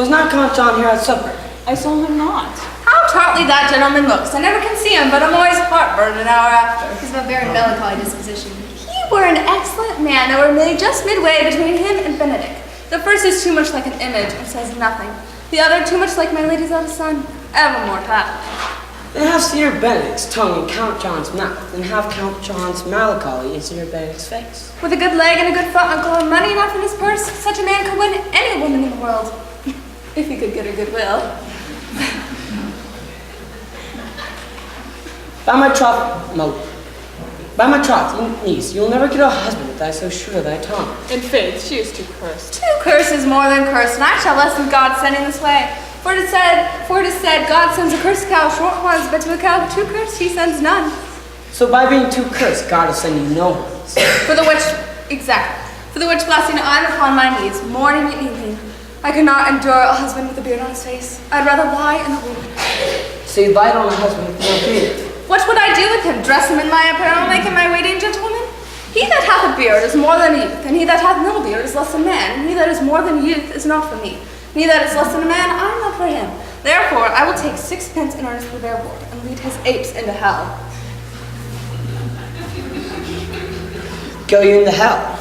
Was not Count John here at supper? I saw him not. How tartly that gentleman looks. I never can see him, but I'm always heartburn an hour after. He's of a very melancholy disposition. He were an excellent man that were made just midway between him and Benedict. The first is too much like an image and says nothing. The other too much like my lady's eldest son, evermore tattling. Then have Sir Benedict's tongue in Count John's mouth, and have Count John's melancholy in Sir Benedict's face. With a good leg and a good foot, uncle, and money enough in his purse, such a man could win any woman in the world, if he could get her goodwill. By my troth, niece, you'll never get a husband if thou so sure of thy tongue. In faith, she is too cursed. Two curses more than cursed, and I shall lessen God sending this way. For it is said, God sends a cursed cow short ones, but to a cow too cursed he sends none. So by being too cursed, God will send you no ones. For the which blessing I'm upon my knees, morning and evening. I could not endure a husband with a beard on his face. I'd rather lie in the wood. So you light on a husband with no beard. What would I do with him? Dress him in my apparel, make him my waiting gentleman? He that hath a beard is more than youth, and he that hath no beard is less than man, and he that is more than youth is not for me. And he that is less than a man, I am not for him. Therefore, I will take 6 pence in earnest for their board, and lead his apes into hell. Go you into hell.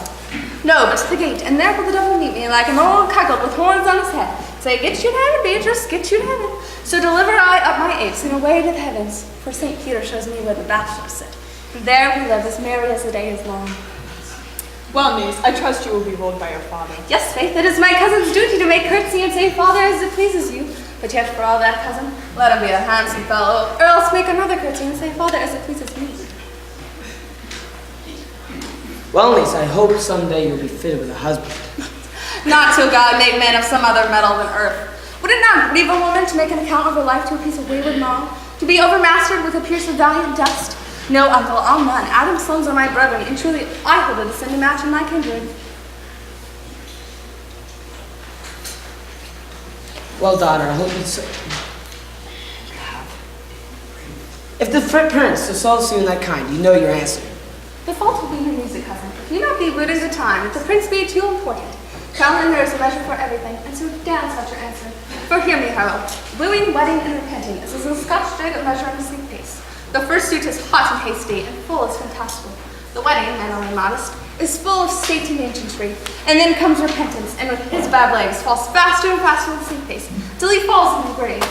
No, but to the gate, and there will the devil meet me, like an old cuckold with horns on his head. Say, get you to heaven, Beatrice, get you to heaven. So deliver I up my apes, and away to the heavens. For St. Peter shows me where the bachelors sit. And there we live as merry as the day is long. Well, niece, I trust you will be ruled by your father. Yes, Faith, it is my cousin's duty to make courtesy and say, Father, as it pleases you. But yet, for all that, cousin, let him be a handsome fellow, or else make another courtesy and say, Father, as it pleases me. Well, niece, I hope someday you'll be fitted with a husband. Not till God make man of some other metal than earth. Would it not grieve a woman to make an account of her life to a piece of wayward maw? To be overmastered with a pierce of valiant dust? No, uncle, I'll none. Adam's sons are my brethren, and truly I hold it to send a match in my kindred. Well, daughter, I hope you so. If the prince is so soon that kind, you know your answer. The fault will be your music, cousin. If you not be good as a time, if the prince be too important, travel there is a measure for everything, and so dance out your answer. For hear me, Harold. Wooing, wedding, and repenting is as a Scotch jig of measure and a sleep pace. The first suit is hot and hasty, and full is fantastical. The wedding, manly and modest, is full of state and ancientry. And then comes repentance, and with his bad legs falls faster and faster with the sleep pace, till he falls in the grave.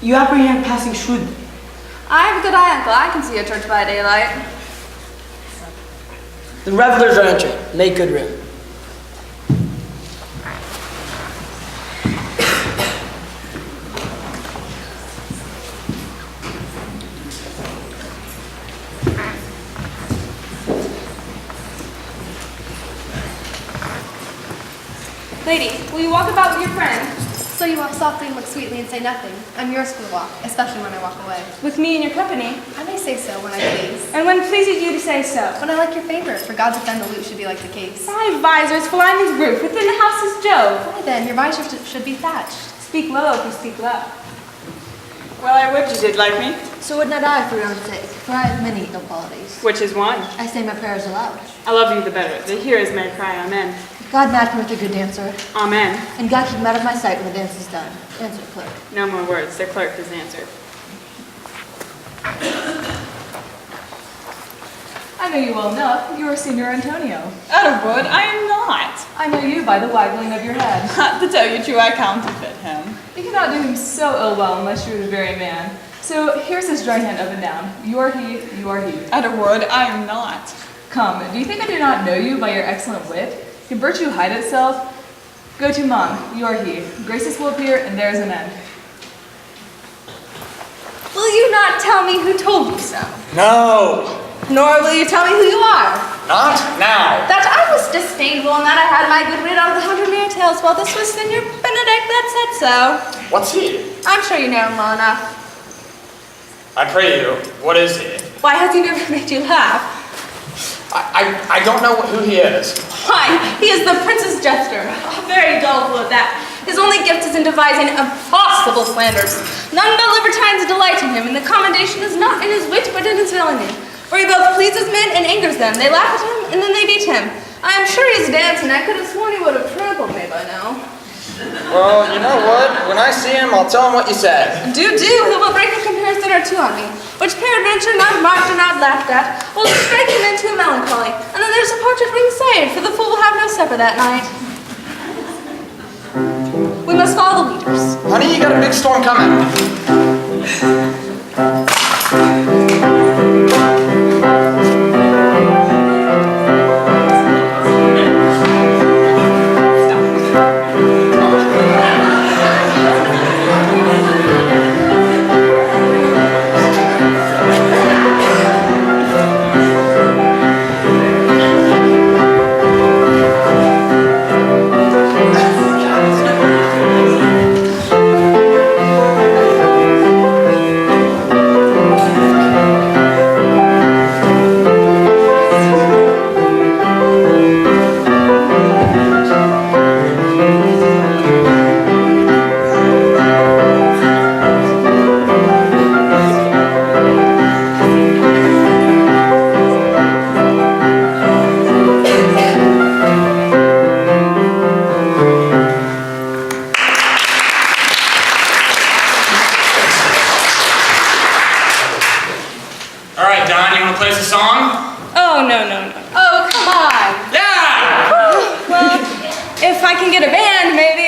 You apprehend passing shrewdly. I have a good eye, uncle. I can see a church by daylight. The revelers are entering. Make good room. Lady, will you walk about with your friend? So you walk softly and look sweetly and say nothing. I'm yours for the walk, especially when I walk away. With me in your company? I may say so when I please. And when pleases you to say so? When I like your favor, for God to defend the lute should be like the case. My visors flying his roof, within the house is Jove. Why then, your visor should be thatched. Speak low if you speak low. Well, I would you did like me. So would not I for your own sake, for I have many ill qualities. Which is one. I say my prayers aloud. I love you the better. The hearers may cry amen. God match me with a good dancer, Amen. and God keep him out of my sight when the dance is done. Answer, clerk. No more words. The clerk has answered. I know you well enough. You are Signor Antonio. Atterwood, I am not. I know you by the waggling of your head. To tell you true, I counterfeit him. You cannot do him so ill well unless you're the very man. So here's his right hand up and down. You are he, you are he. Atterwood, I am not. Come, do you think I do not know you by your excellent wit? Can virtue hide itself? Go to Mum, you are he. Graces will appear, and there's an end. Will you not tell me who told you so? No, Nor will you tell me who you are? not now. That I was disdainful and that I had my good wit out of the 100 mere tales, while this was Signor Benedict that said so. What's he? I'm sure you know him well enough. I pray you, what is he? Why has he never made you laugh? I don't know who he is. Why, he is the prince's jester, very doleful at that. His only gift is in devising impossible slanders. None but libertines delight in him, and the commendation is not in his wit, but in his villainy. where he both pleases men and angers them. They laugh at him, and then they beat him. I am sure he's dancing. I could have sworn he would have trampled me by now. Well, you know what? When I see him, I'll tell him what you said. Do. He will break a comparison or two on me, which peradventure not marked or not laughed at, will strike him into a melancholy. And then there's a portrait ring saved, for the fool will have no supper that night. We must follow the leaders. Honey, you got a big storm coming. Oh, come on. Yeah! Well, if I can get a band, maybe.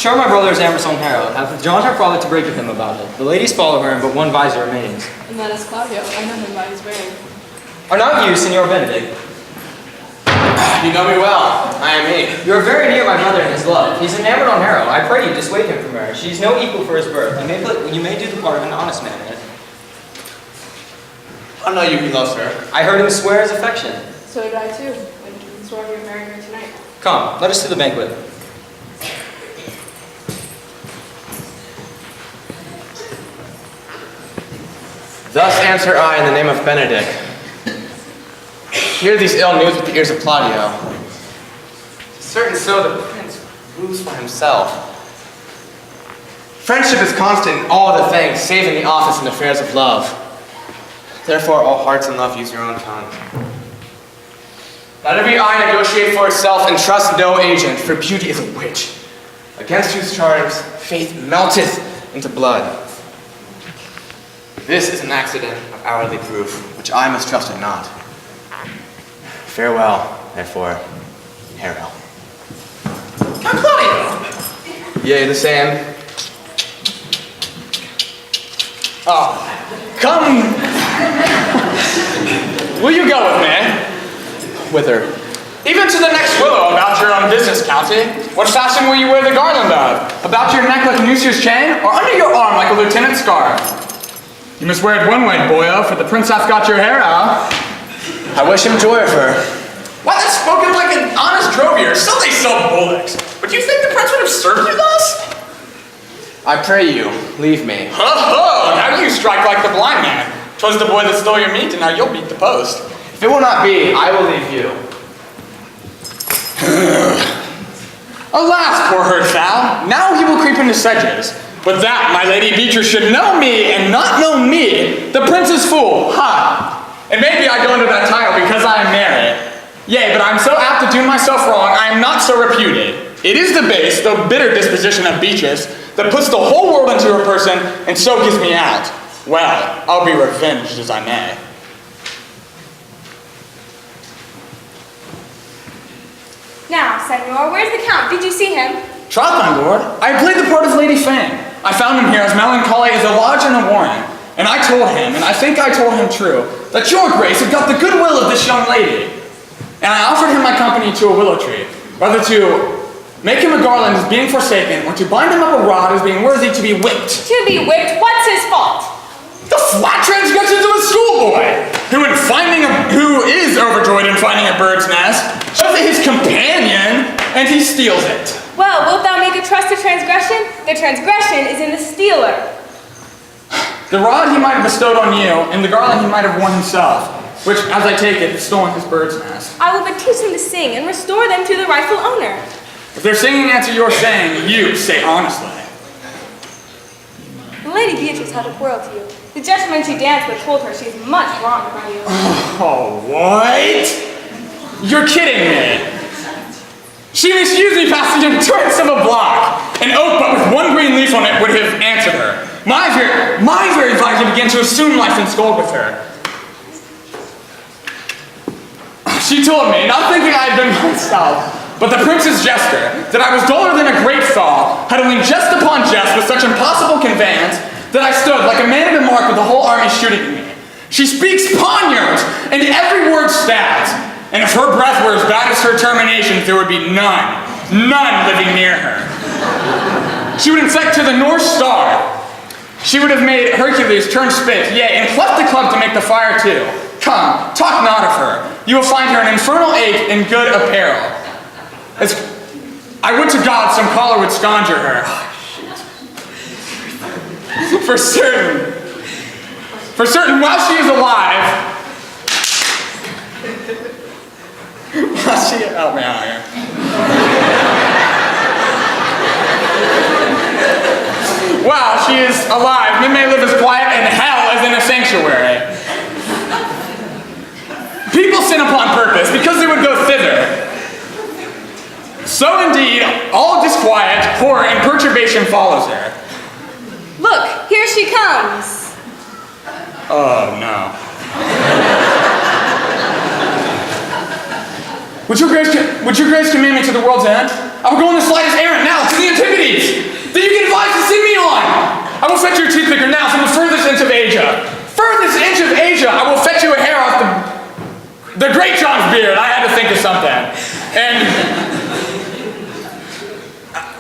Sure, my brother is Emerson Harrow. Have withdrawn her father to break with him about it. The ladies follow her, and but one visor remains. And that is Claudio. I know him by his bearing. Are not you, Signor Benedict? You know me well. I am he. You are very near my brother in his love. He's enamored on Harrow. I pray you dissuade him from her. She is no equal for his birth. You may do the part of an honest man in it. I know you he loves her. I heard him swear his affection. So did I too. And he swore we would marry her tonight. Come, let us to the banquet. Thus answer I in the name of Benedict. Hear these ill news with the ears of Claudio. Certain so the prince rules for himself. Friendship is constant in all other things, save in the office and affairs of love. Therefore, all hearts in love use your own tongue. Let every eye negotiate for itself and trust no agent, for beauty is a witch, against whose charms faith melteth into blood. This is an accident of hourly proof, which I must trust it not. Farewell, therefore, Harrow. Claudio! Yea, the same. Oh, come. Will you go with me? Whither? Even to the next willow about your own business, County. What fashion will you wear the garland of? About your neck like a noosier's chain, or under your arm like a lieutenant's scarf? You must wear it one way, boyo, for the prince hath got your hair out. I wish him joy of her. Why, that's spoken like an honest drovier. Still they sell bullocks. But do you think the prince would have served you thus? I pray you, leave me. Ho ho! Now you strike like the blind man. 'Twas the boy that stole your meat, and now you'll beat the post. If it will not be, I will leave you. Alas, poor herd fowl, now he will creep into sedges. But that my lady Beatrice should know me and not know me, the prince's fool, ha! And maybe I go under that title because I am married. Yea, but I am so apt to do myself wrong, I am not so reputed. It is the base, though bitter disposition of Beatrice that puts the whole world into her person and so gives me out. Well, I'll be revenged as I may. Now, senor, where's the count? Did you see him? Troth, my lord, I played the part of Lady Fame. I found him here as melancholy as a lodge in a warren. And I told him, and I think I told him true, that your grace had got the goodwill of this young lady. And I offered him my company to a willow tree, whether to make him a garland as being forsaken, or to bind him up a rod as being worthy to be whipped. To be whipped? What's his fault? The flat transgressions of a schoolboy, who is overjoyed in finding a bird's nest, shows it his companion, and he steals it. Well, wilt thou make a trust to transgression? The transgression is in the stealer. The rod he might have bestowed on you, and the garland he might have worn himself, which, as I take it, has stolen his bird's nest. I will but teach them to sing and restore them to the rightful owner. If their singing answer your saying, you say honestly. The Lady Beatrice had a quarrel to you. The gentleman she danced with told her she is much wronged by you. Oh, what? You're kidding me. She misused me past the entrance of a block. An oak but with one green leaf on it would have answered her. My very vice began to assume life and scold with her. She told me, not thinking I had been myself, but the prince's jester, that I was duller than a great thaw, had only jest upon jest with such impossible conveyance, that I stood like a man of the mark with the whole army shooting at me. She speaks poniards, and every word stabs. And if her breath were as bad as her terminations, there would be none living near her. She would infect to the North Star. She would have made Hercules turn spit, yea, and cleft the club to make the fire too. Come, talk not of her. You will find her an infernal ache in good apparel. I would to God some collar would sconger her. For certain, while she is alive, help me out here. While she is alive, men may live as quiet in hell as in a sanctuary. People sin upon purpose because they would go thither. So indeed, all disquiet, horror, and perturbation follows her. Look, here she comes. Oh, no. Would your grace command me to the world's end? I will go on the slightest errand now to the Antipodes that you can advise to send me on. I will fetch your tooth picker now from the furthest inch of Asia. Furthest inch of Asia, I will fetch you a hair off the great John's beard. I had to think of something. And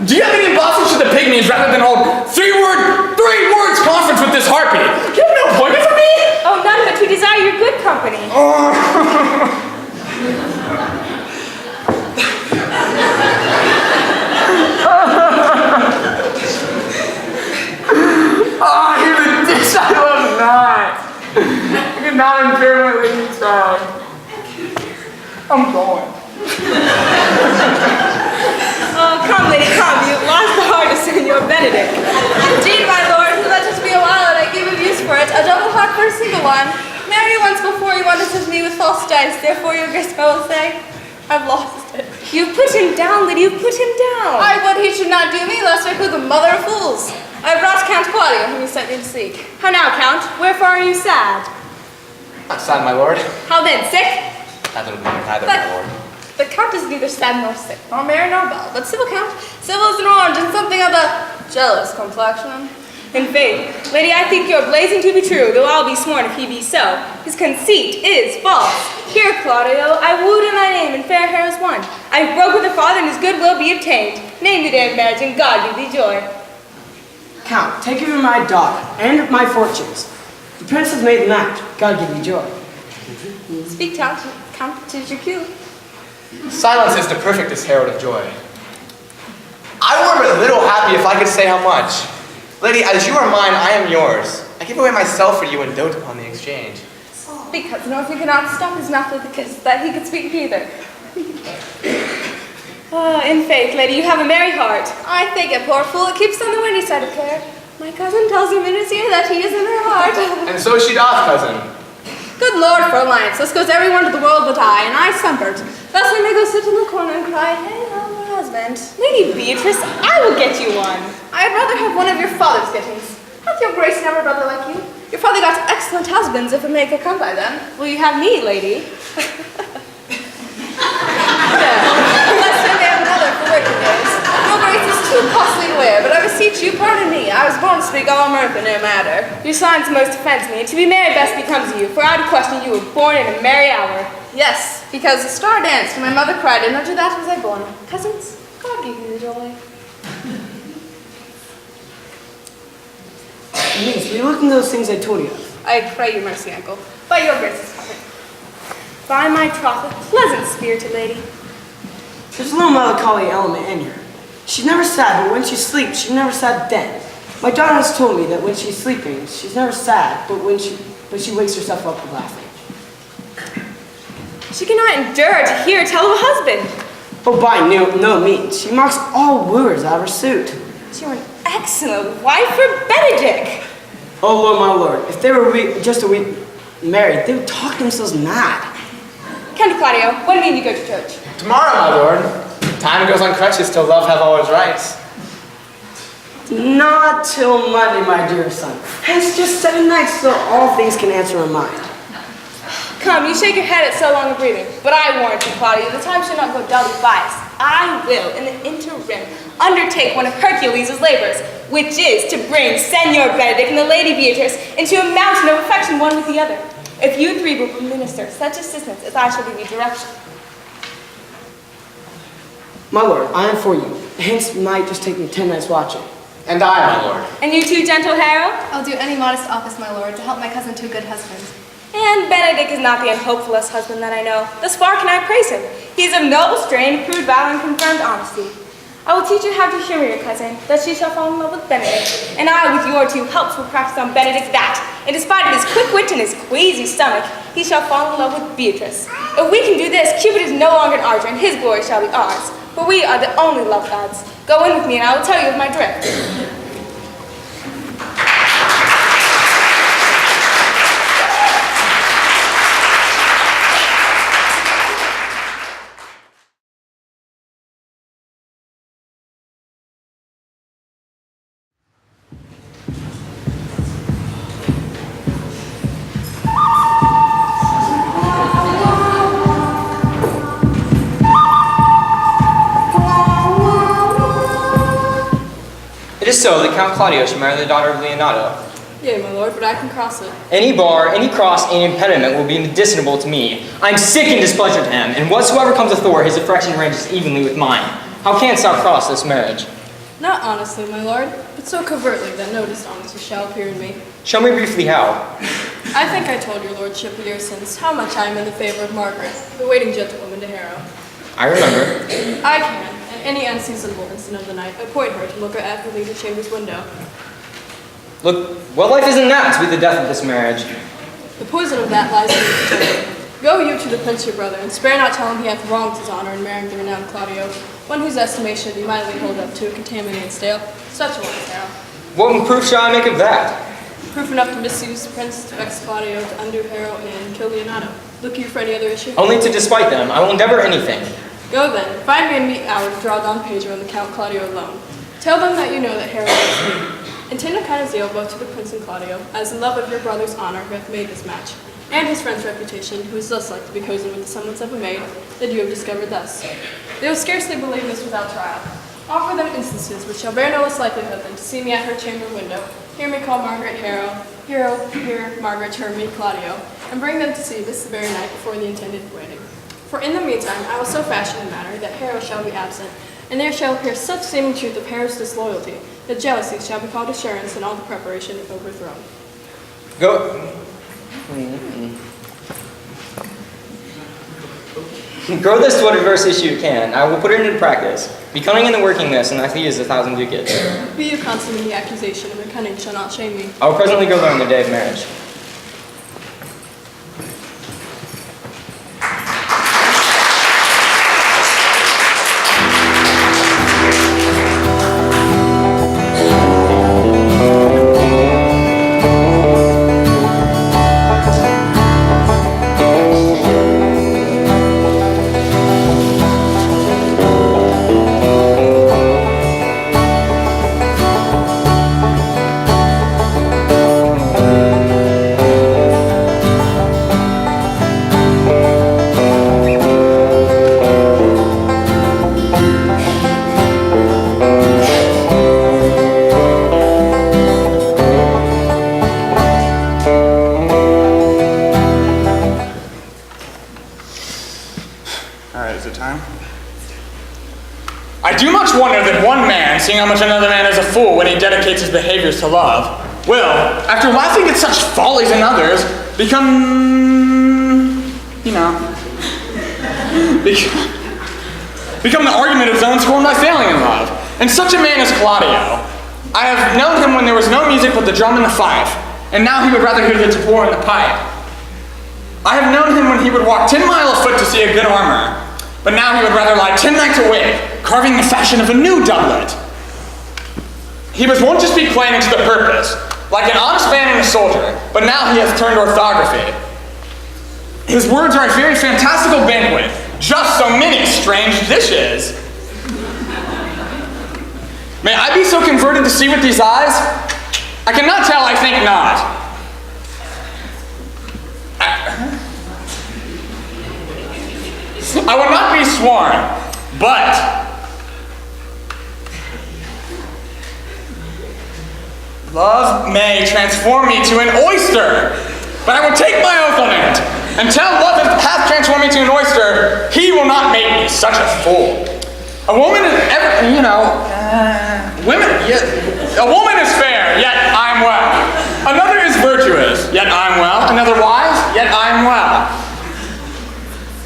do you have any embosses to the pygmies rather than hold three words conference with this harpy? Do you have no appointment for me? Oh, none but to desire your good company. Even this I love not. I cannot endure my lady's song. I'm going. Oh, come, lady, come. You lost the heart of Senor Benedict. Indeed, my lord, who let us be a while, and I give of use for it, a double heart for a single one. Marry once before you wanted to me with false dice, therefore your grace, I will say, I've lost it. You put him down, lady, you put him down. I would he should not do me, lest I prove the mother of fools. I have brought Count Claudio, whom you sent me to seek. How now, Count? Wherefore are you sad? Not sad, my lord. How then, sick? Neither, my lord. The Count is neither sad nor sick, nor merry nor belle, but civil Count, civil as an orange, and something of a jealous complexion. In faith, lady, I think you're blazing to be true, though I'll be sworn if he be so. His conceit is false. Here, Claudio, I wooed in thy name, and fair hair is won. I broke with the father, and his good will be obtained. Name the day of marriage, and God give thee joy. Count, take even my daughter and my fortunes. The prince has made the match. God give you joy. Speak, Count, tis your cue. Silence is the perfectest herald of joy. I were but little happy if I could say how much. Lady, as you are mine, I am yours. I give away myself for you and dote upon the exchange. Because North you cannot stop his mouth with a kiss, that he could speak neither. In faith, lady, you have a merry heart. I think a poor fool it keeps on the windy side of care. My cousin tells him in his ear that he is in her heart. And so she doth, cousin. Good Lord, for alliance, thus goes everyone to the world but I, and I sunburnt. Thus I may go sit in the corner and cry, hey, oh, my husband. Lady Beatrice, I will get you one. I'd rather have one of your father's gettings. Hath your grace never brother like you? Your father got excellent husbands, if a man could come by them. Will you have me, lady? Unless I may have another for working days. Your grace is too costly to wear, but I beseech you, pardon me. I was born to speak all mirth and no matter. Your signs most offends me, and to be merry best becomes you, for out of question you were born in a merry hour. Yes, because the star danced, and my mother cried, and unto that was I born. Cousins, God give you the joy. Niece, will you look into those things I told you of? I pray you mercy, uncle, by your grace's coming. By my troth, a pleasant spirited lady. There's a little melancholy element in her. She's never sad, but when she sleeps, she's never sad then. My daughter has told me that when she's sleeping, she's never sad, but when she wakes herself up with laughing. She cannot endure to hear tell of a husband. Oh, by no means. She mocks all wooers out of her suit. You're an excellent wife for Benedict. Oh, Lord, my Lord, if they were just a week married, they would talk themselves mad. Count Claudio, when mean you go to church? Tomorrow, my lord. Time goes on crutches till love have all his rights. Not till Monday, my dear son. Hence just 7 nights so all things can answer in mind. Come, you shake your head at so long a breathing. But I warrant you, Claudio, the time shall not go dully by us. I will, in the interim, undertake one of Hercules' labors, which is to bring Senor Benedict and the Lady Beatrice into a mountain of affection one with the other. If you three will minister such assistance as I shall give you direction. My lord, I am for you. Hence might just take me 10 nights watching. And I, my lord. And you too, gentle Harold? I'll do any modest office, my lord, to help my cousin to a good husband. And Benedict is not the unhopefulest husband that I know. Thus far can I praise him. He is of noble strain, proved valor, and confirmed honesty. I will teach you how to humor your cousin, that she shall fall in love with Benedict, and I, with your 2 helps, will practice on Benedict that, in despite of his quick wit and his queasy stomach, he shall fall in love with Beatrice. If we can do this, Cupid is no longer an archer, and his glory shall be ours, for we are the only love gods. Go in with me, and I will tell you of my drift. It is so that Count Claudio should marry the daughter of Leonardo. Yea, my lord, but I can cross it. Any bar, any cross, any impediment will be medicinable to me. I am sick and displeasure to him, and whatsoever comes athwart, his affection ranges evenly with mine. How canst thou cross this marriage? Not honestly, my lord, but so covertly that no dishonesty shall appear in me. Show me briefly how. I think I told your lordship a year since how much I am in the favor of Margaret, the waiting gentlewoman to Harrow. I remember. I can, at any unseasonable instant of the night, appoint her to look at her lady's chamber's window. Look, what life isn't that to be the death of this marriage? The poison of that lies in your determination. Go you to the prince your brother, and spare not tell him he hath wronged his honor in marrying the renowned Claudio, one whose estimation you mightily hold up to a contaminated stale. Such a one is Harrow. What proof shall I make of that? Proof enough to misuse the prince, to vex Claudio, to undo Harrow, and kill Leonardo. Look you for any other issue? Only to despite them. I will endeavor anything. Go then, find me a meet hour to draw Don Pedro and the Count Claudio alone. Tell them that you know that Harrow loves me. Intend a kind of zeal both to the prince and Claudio, as in love of your brother's honor who hath made this match, and his friend's reputation, who is thus like to be cozened with the semblance of a maid, that you have discovered thus. They will scarcely believe this without trial. Offer them instances which shall bear no less likelihood than to see me at her chamber window, hear me call Margaret Harrow, hear Margaret term me Claudio, and bring them to see this the very night before the intended wedding. For in the meantime I will so fashion the matter that Harrow shall be absent, and there shall appear such seeming truth of Harrow's disloyalty, that jealousy shall be called assurance and all the preparation overthrown. Go. Grow this to what adverse issue you can. I will put it into practice. Be cunning in the working this, and I fee is 1,000 ducats. Be you constant in the accusation, and the cunning shall not shame me. I will presently go there on the day of marriage. Seeing how much another man is a fool when he dedicates his behaviors to love, will, after laughing at such follies in others, become the argument of his own scorn by failing in love. And such a man is Claudio. I have known him when there was no music but the drum and the fife, and now he would rather hear the tabor and the pipe. I have known him when he would walk 10 miles afoot to see a good armor, but now he would rather lie 10 nights awake, carving the fashion of a new doublet. He was wont to speak plain and to the purpose, like an honest man and a soldier, but now he has turned orthography. His words are a very fantastical banquet, just so many strange dishes. May I be so converted to see with these eyes? I cannot tell, I think not. I will not be sworn, but love may transform me to an oyster, but I will take my oath on it. Until love hath transformed me to an oyster, he will not make me such a fool. A woman is a woman is fair, yet I'm well. Another is virtuous, yet I'm well. Another wise, yet I'm well.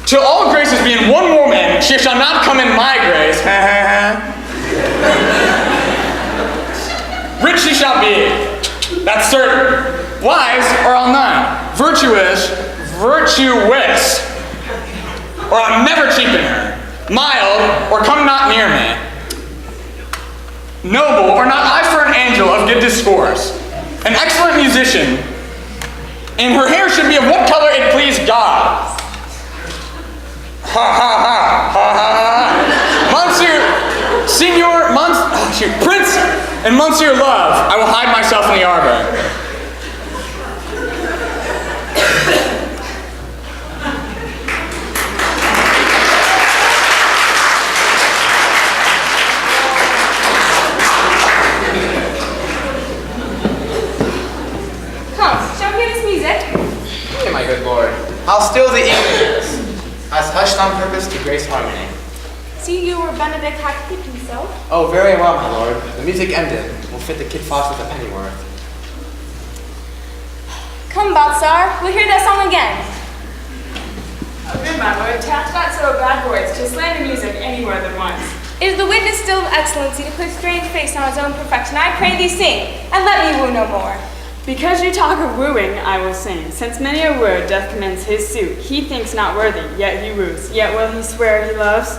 Till all graces be in one woman, she shall not come in my grace. Rich she shall be, that's certain. Wise, or I'll none. Virtuous, or I'll never cheapen her. Mild, or come not near me. Noble, or not I for an angel of good discourse. An excellent musician, and her hair should be of what color it please God. Ha ha ha, ha ha ha. Prince and Monsieur Love, I will hide myself in the arbor. Come, shall we hear this music? Hey, my good lord, how still the evening is, as hushed on purpose to grace harmony. See, you were Benedict hath kept himself. Oh, very well, my lord. The music ended. We'll fit the kid Foss with a pennyworth. Come, Balthazar, we'll hear that song again. Oh, good, my lord. Taft's not so a bad voice. Just land the music any more than once. Is the witness still of excellency to put strange face on his own perfection? I pray thee sing, and let me woo no more. Because you talk of wooing, I will sing. Since many a word doth commence his suit, he thinks not worthy, yet he woos. Yet will he swear he loves?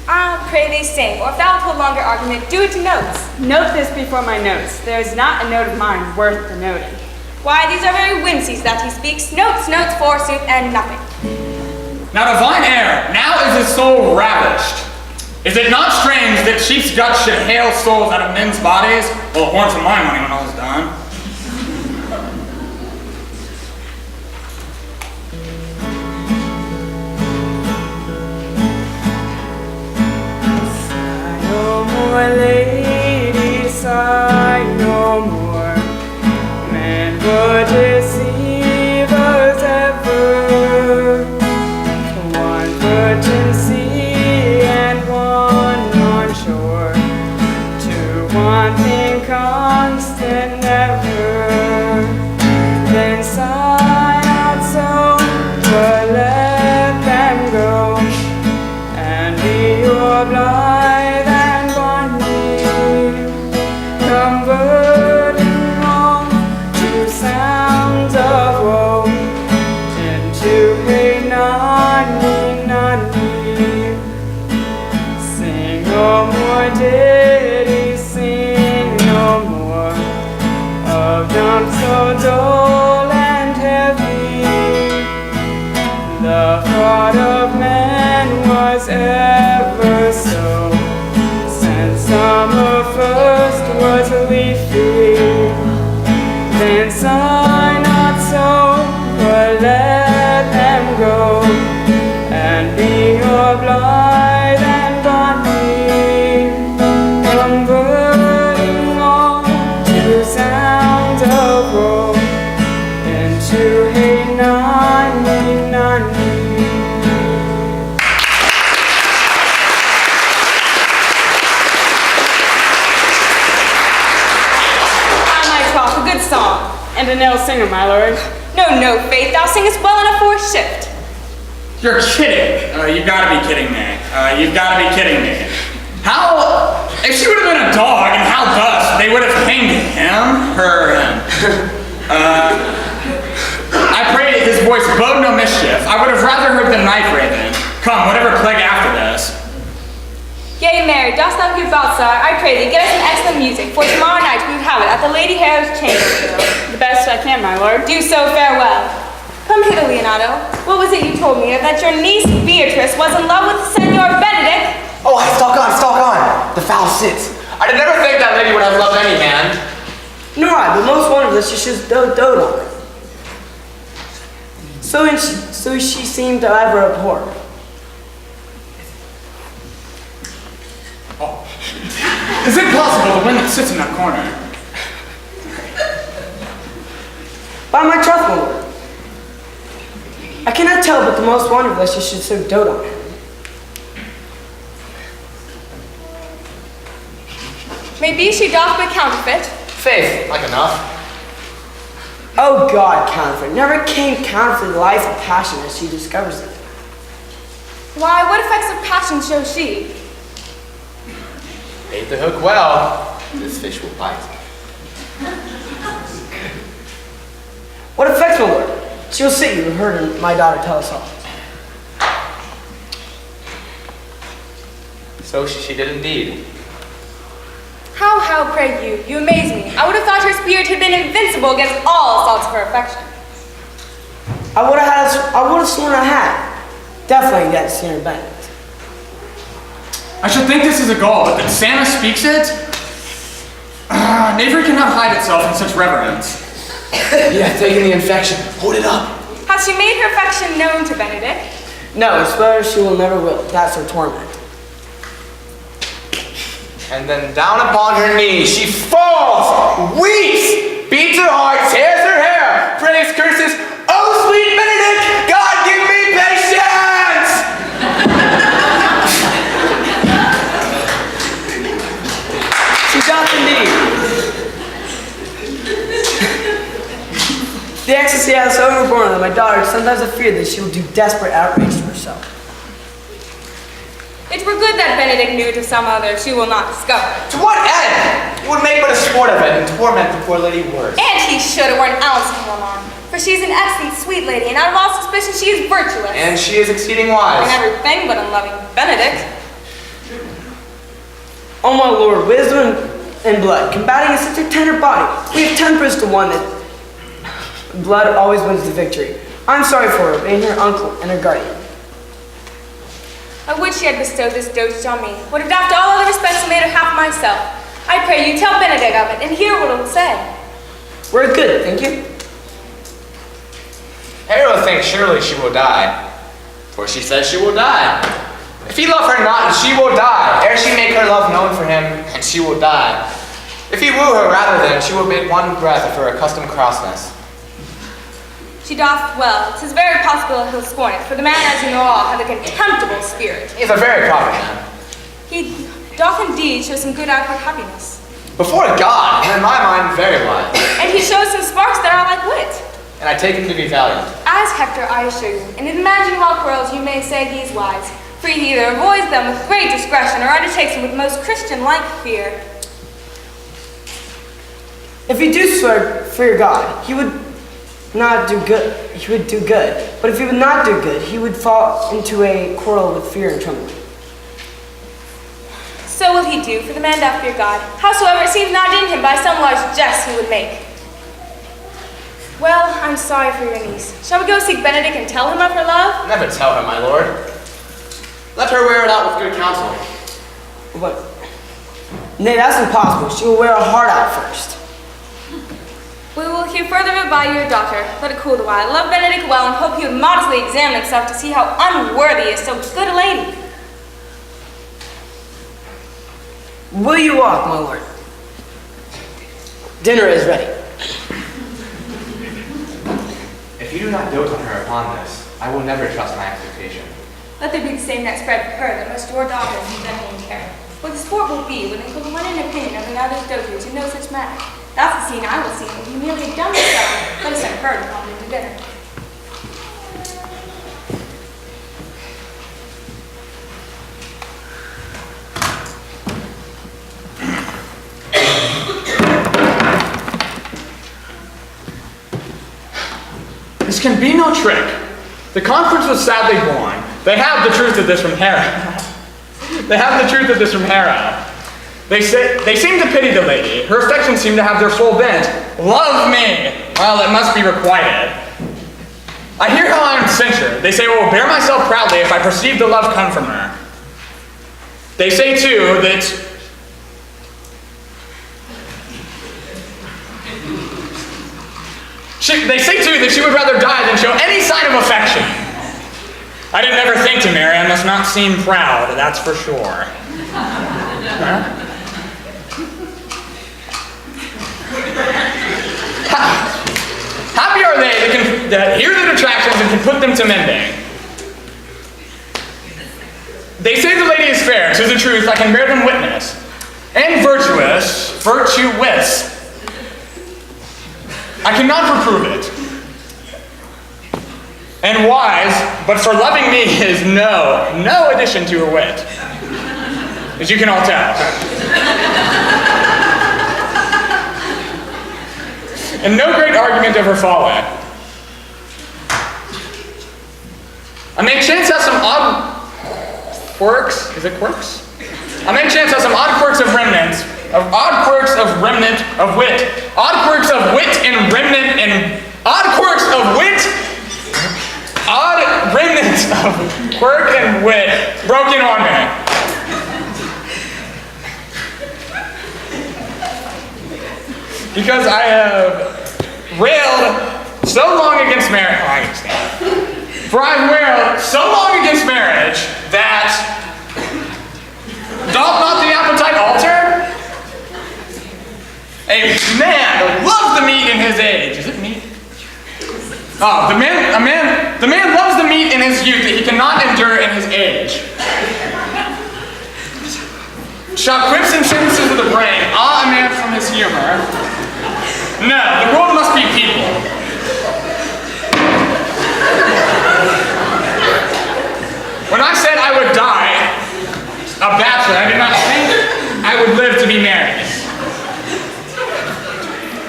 I pray thee sing, or if thou wilt longer argument, do it to notes. Note this before my notes. There is not a note of mine worth the noting. Why, these are very whimsies that he speaks. Notes, forsooth, and nothing. Now divine air, now is his soul ravished. Is it not strange that sheep's guts should hail souls out of men's bodies? Well, it warrants for my money when all is done. No more, lady, sigh no more. Men would deceive us ever. One foot in sea and one on shore. To one thing constant never. Then sigh not so, but let them go, and be your blithe and bonny, converting all to sounds of woe into hey nonny nonny. Sing no more ditty, sing no more of dumb so dull and heavy. The thought of man was ever so, since summer first was leafy. Then sigh not so, but let them go, and be your blithe and bonny, converting all to sounds of woe into hey nonny nonny. I might talk a good song. And an ill singer, my lord. No, Faith, thou singest well enough for a shift. You're kidding. You gotta be kidding me. You've gotta be kidding me. How, if she would have been a dog, and how thus they would have hanged him, her, I pray his voice bode no mischief. I would have rather heard the night raven. Come, whatever plague after this. Yea, Mary, dost thou hear about, sir? I pray thee, get us some excellent music, for tomorrow night we have it at the Lady Hare's chamber. The best I can, my lord. Do so farewell. Come hither, Leonardo. What was it you told me of that your niece Beatrice was in love with Senor Benedict? Oh, stalk on. The foul sits. I did never think that lady would have loved any man. Nor I, but most wonderful she should dote on her. So she seemed to ever abhor. Is it possible the one that sits in that corner? By my troth, my lord, I cannot tell but the most wonderful that she should so dote on him. Maybe she doth but counterfeit. Faith, like enough. Oh God, counterfeit. Never came counterfeit the life of passion as she discovers it. Why, what effects of passion shows she? Bait the hook well, this fish will bite. What effects, my lord? She will sit you, heard my daughter tell us all. So she did indeed. How, pray you? You amaze me. I would have thought her spirit had been invincible against all assaults of her affection. I would have sworn I had. Definitely against Senor Benedict. I should think this is a gull, but that Santa speaks it? Knavery cannot hide itself in such reverence. Yeah, taking the infection. Hold it up. Has she made her affection known to Benedict? No, swear she will never will. That's her torment. And then down upon her knees, she falls, weeps, beats her heart, tears her hair, prays, curses, oh sweet Benedict, God give me patience! She doth indeed. The ecstasy has so overborne that my daughter sometimes I fear that she will do desperate outrage to herself. It were good that Benedict knew it of some other she will not discover. To what end? You would make but a sport of it and torment the poor lady worse. And he should, it were an ounce of alarm. For she is an excellent sweet lady, and out of all suspicion she is virtuous. And she is exceeding wise. In everything but in loving Benedict. Oh my lord, wisdom and blood, combating in such a tender body. We have 10 to 1 that blood always wins the victory. I'm sorry for her, being her uncle and her guardian. I would she had bestowed this dotage on me. Would have doffed all other respects and made her half myself. I pray you tell Benedict of it, and hear what it will say. We're good, thank you. Hero thinks surely she will die, for she says she will die. If he love her not, she will die. Ere she make her love known for him, and she will die. If he woo her rather than, she will bid one breath of her accustomed crossness. She doth well. 'Tis very possible he'll scorn it, for the man, as you know all, hath a contemptible spirit. He is a very proper man. He doth indeed show some good outward happiness. Before God, and in my mind, very wise. And he shows some sparks that are like wit. And I take him to be valiant. As Hector, I assure you, in imaginable quarrels you may say he is wise, for he either avoids them with great discretion or undertakes them with most Christian-like fear. If he do swear fear God, he would not do good. He would do good. But if he would not do good, he would fall into a quarrel with fear and trembling. So will he do, for the man doth fear God. Howsoever it seems not in him by some large jest he would make. Well, I'm sorry for your niece. Shall we go seek Benedict and tell him of her love? Never tell her, my lord. Let her wear it out with good counsel. But, nay, that's impossible. She will wear her heart out first. We will hear further of it by your daughter. Let it cool the while. Love Benedict well and hope he would modestly examine himself to see how unworthy is so good a lady. Will you walk, my lord? Dinner is ready. If you do not dote on her upon this, I will never trust my expectation. Let there be the same net spread for her that must your daughter be gentle and care. What the sport will be when they put one in opinion of another's dotage in no such matter. That's the scene I will see when you merely dumb yourself. Let us send her to come into dinner. This can be no trick. The conference was sadly born. They have the truth of this from Harrow. They seem to pity the lady. Her affections seem to have their full bent. Love me! Well, it must be requited. I hear how I am censured. They say I will bear myself proudly if I perceive the love come from her. They say too that she would rather die than show any sign of affection. I didn't ever think to marry. I must not seem proud, that's for sure. Huh? Happy are they that hear the detractions and can put them to mending. They say the lady is fair, 'tis the truth, I can bear them witness. And virtuous, I cannot reprove it. And wise, but for loving me is no addition to her wit. As you can all tell. And no great argument of her folly. I may chance have some odd quirks, is it quirks? I may chance have some odd quirks of remnant, odd quirks of wit, odd quirks of wit and remnant, and odd quirks of wit, odd remnants of quirk and wit broken on me. Because I have railed so long against marriage, I understand. For I have railed so long against marriage that doth not the appetite alter? A man loves the meat in his age. Is it meat? Oh, the man loves the meat in his youth that he cannot endure in his age. Shall quips and sentences of the brain awe a man from his humor? No, the world must be people. When I said I would die a bachelor, I did not think I would live to be married.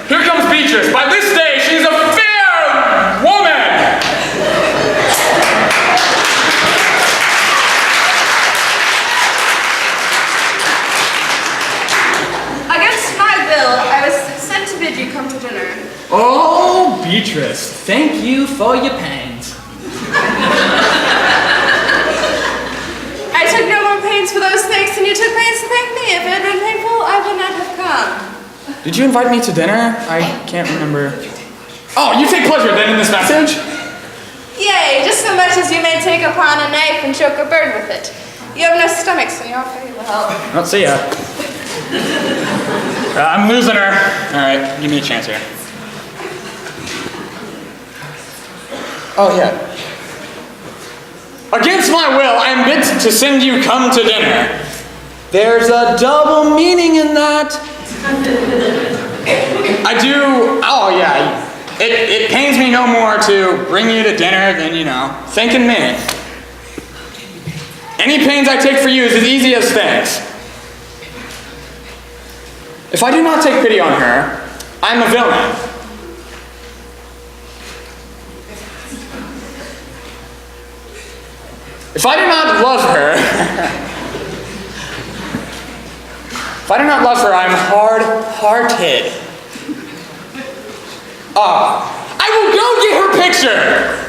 Here comes Beatrice. By this day, she is a fair woman. Against my will, I was sent to bid you come to dinner. Oh, Beatrice, thank you for your pains. I took no more pains for those things than you took pains to thank me. If it had been painful, I would not have come. Did you invite me to dinner? I can't remember. Oh, you take pleasure then in this message? Yea, just so much as you may take upon a knife and choke a bird with it. You have no stomach, so you're very well. I'll see ya. I'm losing her. All right, give me a chance here. Oh, yeah. Against my will, I am bid to send you come to dinner. There's a double meaning in that. I do, oh yeah, it pains me no more to bring you to dinner than, thinking me. Any pains I take for you is as easy as thanks. If I do not take pity on her, I am a villain. If I do not love her, I am hard-hearted. I will go get her picture!